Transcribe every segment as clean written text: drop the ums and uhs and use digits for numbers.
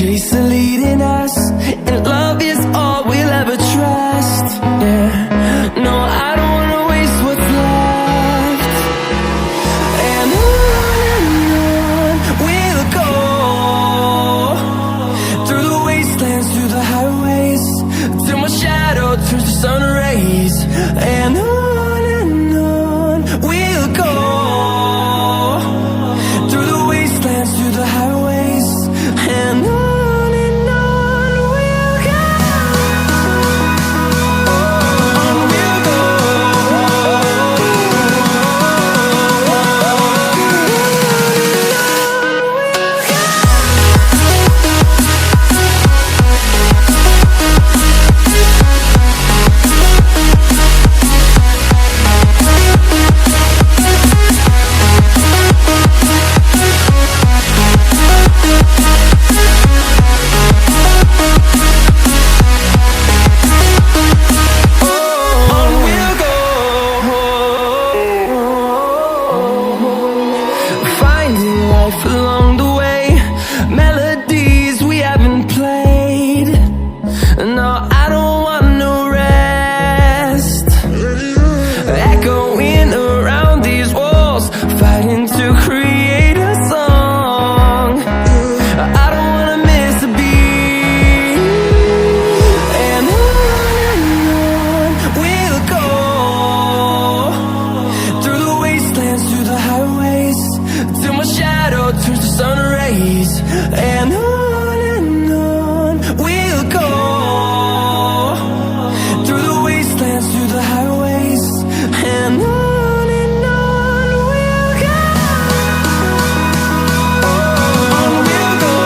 chase are leading us, and love is all we'll ever trust. Yeah, no, I don't wanna waste what's left. And on we'll go, through the wastelands, through the highways, till my shadow turns to sun rays. And on we'll go, through the wastelands, through the highways, and on we'll go. On we'll go. Along the way, melodies we haven't played. No, I don't want no rest. Echoing around these walls, fighting to create a song. I don't wanna miss a beat. And on we'll go, through the wastelands, through the highways, till my shadow turns to sun rays. And on we'll go, through the wastelands, through the highways, and on we'll go. On we'll go.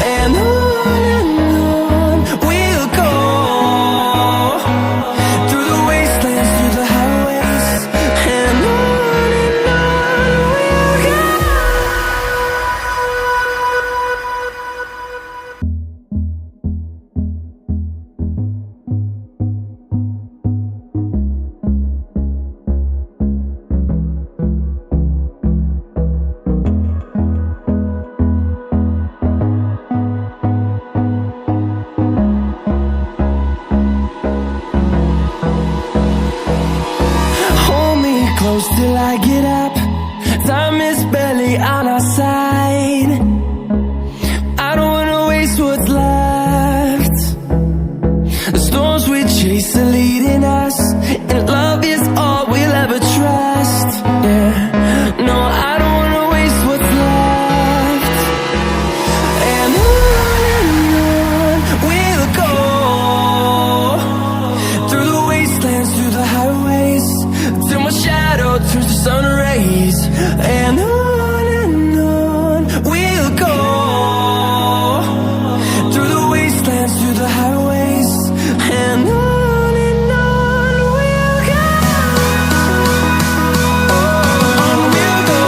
And on we'll go, through the wastelands, through the highways, and on we'll go. Close till I get up, time is barely on our side. I don't wanna waste what's left. The storms we chase are leading us, and love is all we'll ever trust. Yeah, no, I don't wanna waste what's left. And on we'll go, through the wastelands, through the highways, till my shadow turns to sun rays. And on we'll go, through the wastelands, through the highways, and on we'll go. On we'll go.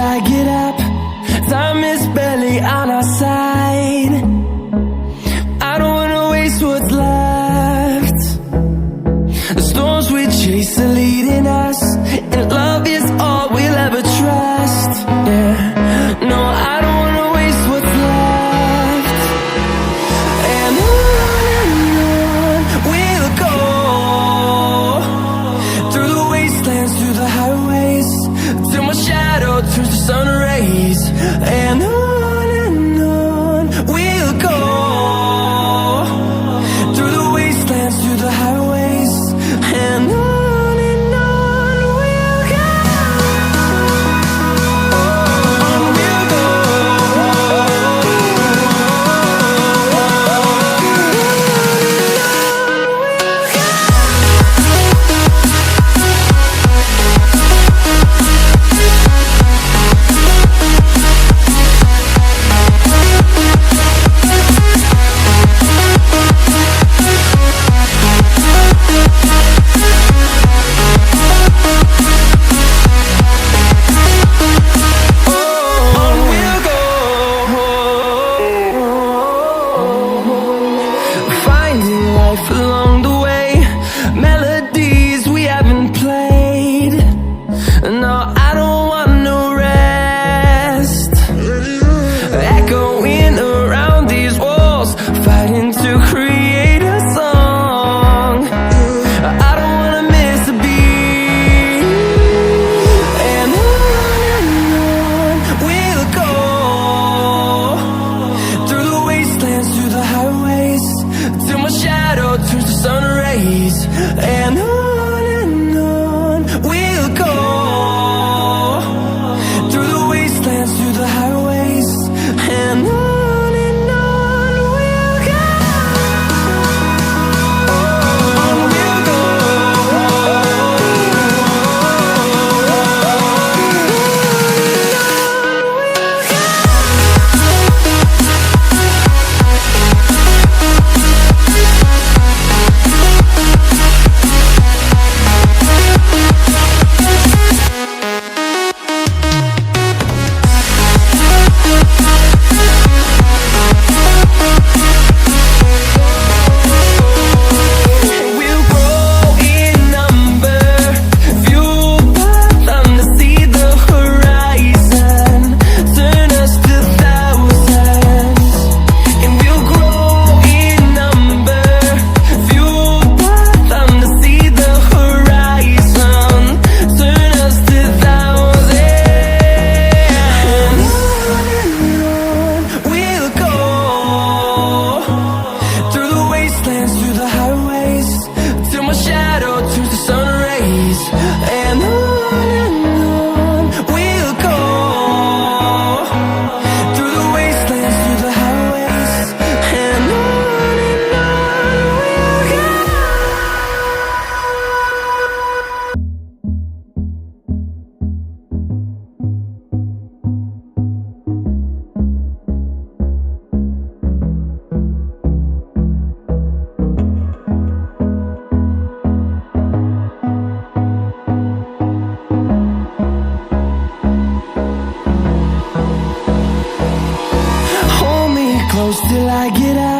I get up. Time is barely on our side. I don't wanna waste what's left. The storms we chase are leading us, and love is all we'll ever trust. Yeah, no, I don't wanna waste what's left. And on we'll go, through the wastelands, through the highways, till my shadow turns to sun rays. And on we'll go, through the wastelands, through the highways, and on we'll go. On we'll go. Finding life along the way, melodies we haven't played. No, I don't want no rest. Echoing around these walls, fighting to create a song. I don't wanna miss a beat. And on we'll go, through the wastelands, through the highways, till my shadow turns to sun rays. And on we'll go, through the wastelands, through the highways, and on we'll go. On we'll go. We'll grow in number, fueled by them to see the horizon, turn us to thousands. And we'll grow in number, fueled by them to see the horizon, turn us to thousands. And on we'll go, through the wastelands, through the highways, till my shadow turns to sun rays. And on we'll go, through the wastelands, through the highways, and on we'll go. Hold me close till I get up.